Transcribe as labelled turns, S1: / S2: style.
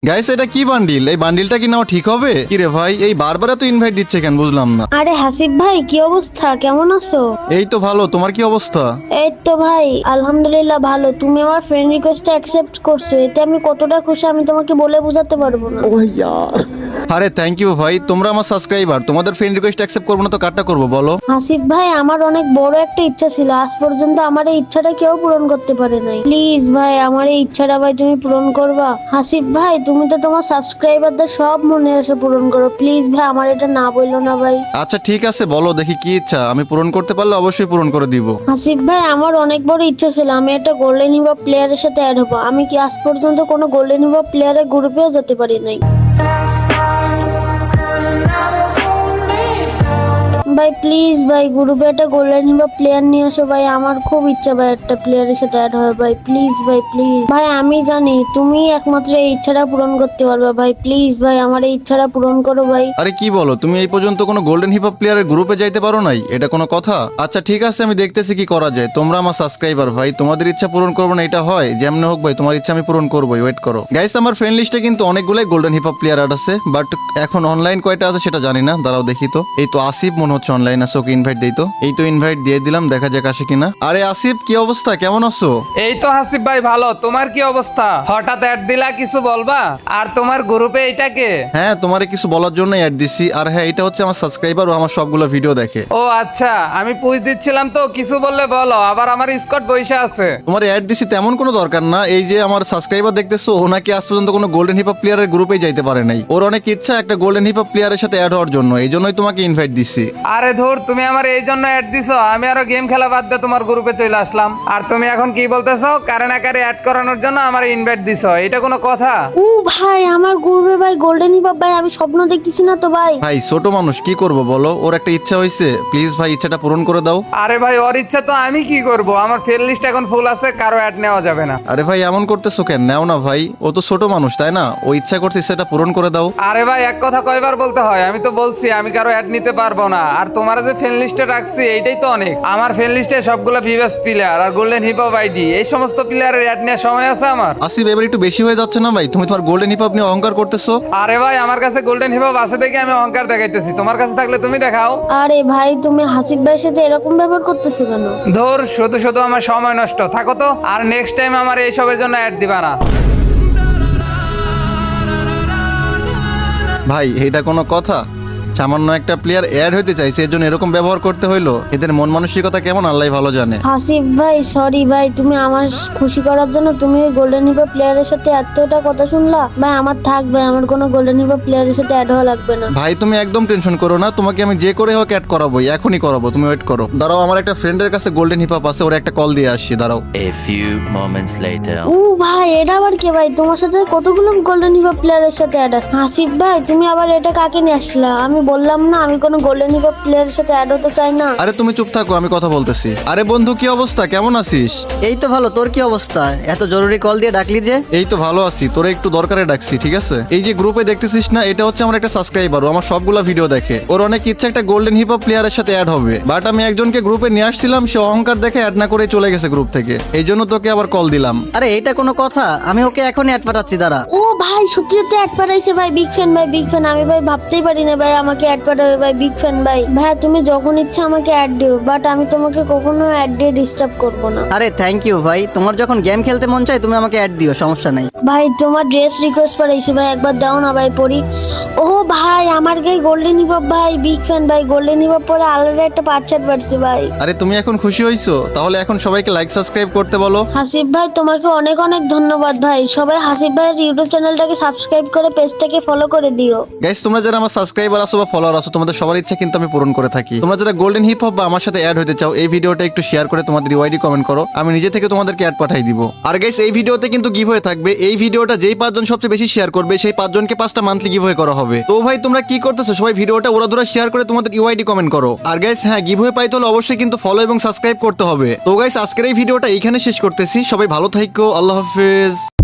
S1: Guys এটা কি bundle? এই বান্ডিলটা কি নাও ঠিক হবে? কি রে ভাই, এই বারবার তো ইনভাইট দিচ্ছে কেন বুঝলাম না।
S2: আরে হাসিব ভাই, কি অবস্থা? কেমন আছো?
S1: এই তো ভালো, তোমার কি অবস্থা?
S2: এই তো ভাই, আলহামদুলিল্লাহ ভালো। তুমি আমার ফ্রেন্ড রিকোয়েস্টটা অ্যাকসেপ্ট করছো, এতে আমি কতটা খুশি আমি তোমাকে বলে বোঝাতে পারবো না।
S1: আরে থ্যাংক ইউ ভাই, তোমরা আমার সাবস্ক্রাইবার, তোমাদের ফ্রেন্ড রিকোয়েস্ট অ্যাকসেপ্ট করবো না তো কাটটা করবো বলো?
S2: হাসিব ভাই, আমার অনেক বড় একটা ইচ্ছা ছিল, আজ পর্যন্ত আমার এই ইচ্ছাটা কেউ পূরণ করতে পারে নাই। প্লিজ ভাই, আমার এই ইচ্ছাটা ভাই তুমি পূরণ করবা। হাসিব ভাই, তুমি তো তোমার সাবস্ক্রাইবারদের সব মনে এসে পূরণ করো, প্লিজ ভাই, আমার এটা না বললো না ভাই।
S1: আচ্ছা ঠিক আছে, বলো দেখি কি ইচ্ছা, আমি পূরণ করতে পারলে অবশ্যই পূরণ করে দিব।
S2: হাসিব ভাই, আমার অনেক বড় ইচ্ছা ছিল আমি একটা গোল্ডেন হিপ প্লেয়ারের সাথে অ্যাড হবো। আমি কি আজ পর্যন্ত কোনো গোল্ডেন হিপ প্লেয়ারের গ্রুপেও যেতে পারি নাই। ভাই প্লিজ ভাই, গ্রুপে একটা গোল্ডেন হিপ প্লেয়ার নিয়ে আসো ভাই, আমার খুব ইচ্ছা ভাই একটা প্লেয়ারের সাথে অ্যাড হয় ভাই, প্লিজ ভাই প্লিজ ভাই। আমি জানি তুমি একমাত্র এই ইচ্ছাটা পূরণ করতে পারবে ভাই, প্লিজ ভাই আমার এই ইচ্ছাটা পূরণ করো ভাই।
S1: আরে কি বলো, তুমি এই পর্যন্ত কোনো গোল্ডেন হিপ হপ প্লেয়ারের গ্রুপে যাইতে পারো নাই? এটা কোনো কথা? আচ্ছা ঠিক আছে, আমি দেখতেছি কি করা যায়। তোমরা আমার সাবস্ক্রাইবার ভাই, তোমাদের ইচ্ছা পূরণ করবো না এটা হয়? যেমন হোক ভাই, তোমার ইচ্ছা আমি পূরণ করবোই, ওয়েট করো। গাইস আমার ফ্রেন্ড লিস্টে কিন্তু অনেকগুলাই গোল্ডেন হিপ হপ প্লেয়ার আছে, বাট এখন অনলাইন কয়টা আছে সেটা জানি না, দাঁড়াও দেখি তো। এই তো আসিফ মনে হচ্ছে অনলাইন আছে, ওকে ইনভাইট দেই তো। এই তো ইনভাইট দিয়ে দিলাম, দেখা যাক আসে কিনা। আরে আসিফ কি অবস্থা, কেমন আছো?
S3: এই তো হাসিব ভাই ভালো, তোমার কি অবস্থা? হঠাৎ অ্যাড দিলা, কিছু বলবা? আর তোমার গ্রুপে এইটা কে?
S1: হ্যাঁ, তোমারে কিছু বলার জন্য অ্যাড দিছি। আর হ্যাঁ, এটা হচ্ছে আমার সাবস্ক্রাইবার, ও আমার সবগুলো ভিডিও দেখে।
S3: ও আচ্ছা, আমি পুজ দিচ্ছিলাম তো, কিছু বললে বলো। আবার আমার স্কট বইসা আছে।
S1: তোমার অ্যাড দিছি তেমন কোনো দরকার না। এই যে আমার সাবস্ক্রাইবার দেখতেছো, ও নাকি আজ পর্যন্ত কোনো গোল্ডেন হিপ হপ প্লেয়ারের গ্রুপে যাইতে পারে নাই। ওর অনেক ইচ্ছা একটা গোল্ডেন হিপ হপ প্লেয়ারের সাথে অ্যাড হওয়ার জন্য, এই জন্যই তোমাকে ইনভাইট দিছি।
S3: আরে ধুর, তুমি আমার এই জন্য অ্যাড দিছো? আমি আরো গেম খেলা বাদ দিয়ে তোমার গ্রুপে চলে আসলাম, আর তুমি এখন কি বলতেছো? কারে না কারে অ্যাড করানোর জন্য আমার ইনভাইট দিছো, এটা কোনো কথা?
S2: ও ভাই, আমার গ্রুপে ভাই গোল্ডেন হিপ ভাই, আমি স্বপ্ন দেখতেছি না তো ভাই।
S1: ভাই ছোট মানুষ কি করব বলো, ওর একটা ইচ্ছা হয়েছে, প্লিজ ভাই ইচ্ছাটা পূরণ করে দাও।
S3: আরে ভাই, ওর ইচ্ছা তো আমি কি করব? আমার ফ্রেন্ড লিস্ট এখন ফুল আছে, কারো অ্যাড নেওয়া যাবে না।
S1: আরে ভাই এমন করতেছো কেন? নেও না ভাই, ও তো ছোট মানুষ তাই না? ও ইচ্ছা করছে, সেটা পূরণ করে দাও।
S3: আরে ভাই, এক কথা কয়বার বলতে হয়? আমি তো বলছি আমি কারো অ্যাড নিতে পারবো না। আর তোমার যে ফ্রেন্ড লিস্টে রাখছি এইটাই তো অনেক। আমার ফ্রেন্ড লিস্টে সবগুলো ভিভাস প্লেয়ার আর গোল্ডেন হিপ হপ আইডি, এই সমস্ত প্লেয়ারের অ্যাড নেওয়ার সময় আছে আমার?
S1: আসিফ এবার একটু বেশি হয়ে যাচ্ছে না ভাই? তুমি তোমার গোল্ডেন হিপ হপ নিয়ে অহংকার করতেছো।
S3: আরে ভাই, আমার কাছে গোল্ডেন হিপ হপ আছে দেখে আমি অহংকার দেখাইতেছি, তোমার কাছে থাকলে তুমি দেখাও।
S2: আরে ভাই, তুমি হাসিব ভাইয়ের সাথে এরকম ব্যবহার করতেছো কেন?
S3: ধর, শুধু শুধু আমার সময় নষ্ট, থাকো তো। আর নেক্সট টাইম আমার এইসবের জন্য অ্যাড দিবা না।
S1: ভাই এটা কোনো কথা? সামান্য একটা প্লেয়ার অ্যাড হইতে চাইছে, এর জন্য এরকম ব্যবহার করতে হইলো? এদের মন মানসিকতা কেমন আল্লাহ ভালো জানে।
S2: হাসিব ভাই সরি ভাই, তুমি আমার খুশি করার জন্য তুমি ওই গোল্ডেন হিপ প্লেয়ারের সাথে এতটা কথা শুনলা ভাই। আমার থাক ভাই, আমার কোনো গোল্ডেন হিপ প্লেয়ারের সাথে অ্যাড হওয়া লাগবে না।
S1: ভাই তুমি একদম টেনশন করো না, তোমাকে আমি যে করে হোক অ্যাড করাবো, এখনই করাবো, তুমি ওয়েট করো। দাঁড়াও, আমার একটা ফ্রেন্ডের কাছে গোল্ডেন হিপ হপ আছে, ওর একটা কল দিয়ে আসছি, দাঁড়াও।
S4: A few moments later.
S2: ও ভাই, এটা আবার কে ভাই? তোমার সাথে কতগুলো গোল্ডেন হিপ প্লেয়ারের সাথে অ্যাড আছে। হাসিব ভাই, তুমি আবার এটা কাকে নিয়ে আসলা? আমি বললাম না আমি কোনো গোল্ডেন হিপ প্লেয়ারের সাথে অ্যাড হতে চাই না।
S1: আরে তুমি চুপ থাকো, আমি কথা বলতেছি। আরে বন্ধু কি অবস্থা, কেমন আছিস?
S5: এই তো ভালো, তোর কি অবস্থা? এত জরুরি কল দিয়ে ডাকলি যে?
S1: এই তো ভালো আছি, তোরে একটু দরকারে ডাকছি, ঠিক আছে? এই যে গ্রুপে দেখতেছিস না, এটা হচ্ছে আমার একটা সাবস্ক্রাইবার, ও আমার সবগুলা ভিডিও দেখে। ওর অনেক ইচ্ছা একটা গোল্ডেন হিপ হপ প্লেয়ারের সাথে অ্যাড হবে, বাট আমি একজনকে গ্রুপে নিয়ে আসছিলাম, সে অহংকার দেখে অ্যাড না করে চলে গেছে গ্রুপ থেকে, এই জন্য তোকে আবার কল দিলাম।
S5: আরে এটা কোনো কথা? আমি ওকে এখনই অ্যাড পাঠাচ্ছি, দাঁড়া।
S2: ও ভাই, সত্যি সত্যি অ্যাড পাঠাইছে ভাই, বিগ ফ্যান ভাই, বিগ ফ্যান। আমি ভাই ভাবতেই পারি না ভাই আমাকে অ্যাড পাঠাবে ভাই, বিগ ফ্যান ভাই। ভাই তুমি যখন ইচ্ছা আমাকে অ্যাড দিও, বাট আমি তোমাকে কখনো অ্যাড দিয়ে ডিস্টার্ব করবো না।
S5: আরে থ্যাংক ইউ ভাই, তোমার যখন গেম খেলতে মন চায় তুমি আমাকে অ্যাড দিও, সমস্যা নাই।
S2: ভাই তোমার ড্রেস রিকোয়েস্ট পাঠাইছি ভাই, একবার দাও না ভাই পরি। ও ভাই, আমার গায়ে গোল্ডেন হিপ হপ ভাই, বিগ ফ্যান ভাই। গোল্ডেন হিপ হপ পরে আলাদা একটা পার্টচার্ট পাচ্ছি ভাই।
S1: আরে তুমি এখন খুশি হইছো? তাহলে এখন সবাইকে লাইক সাবস্ক্রাইব করতে বলো।
S2: হাসিব ভাই তোমাকে অনেক অনেক ধন্যবাদ ভাই। সবাই হাসিব ভাইয়ের ইউটিউব চ্যানেলটাকে সাবস্ক্রাইব করে পেজটাকে ফলো করে দিও।
S1: গাইস তোমরা যারা আমার সাবস্ক্রাইবার আছো বা ফলোয়ার আছো, তোমাদের সবার ইচ্ছা কিন্তু আমি পূরণ করে থাকি। তোমরা যারা গোল্ডেন হিপ হপ বা আমার সাথে অ্যাড হতে চাও, এই ভিডিওটা একটু শেয়ার করে তোমাদের ইউআইডি কমেন্ট করো, আমি নিজে থেকে তোমাদেরকে অ্যাড পাঠাই দিব। আর গাইস এই ভিডিওতে কিন্তু গিভওয়ে থাকবে। এই ভিডিওটা যেই 5 জন সবচেয়ে বেশি শেয়ার করবে, সেই 5 জনকে 5টা মান্থলি গিভওয়ে করা হবে। তো ভাই তোমরা কি করতেছো? সবাই ভিডিওটা ওরাধুরা শেয়ার করে তোমাদের ইউআইডি কমেন্ট করো। আর গাইস হ্যাঁ, গিভওয়ে পাইতে হলে অবশ্যই কিন্তু ফলো এবং সাবস্ক্রাইব করতে হবে। তো গাইস আজকের এই ভিডিওটা এইখানে শেষ করতেছি। সবাই ভালো থাকো, আল্লাহ হাফেজ।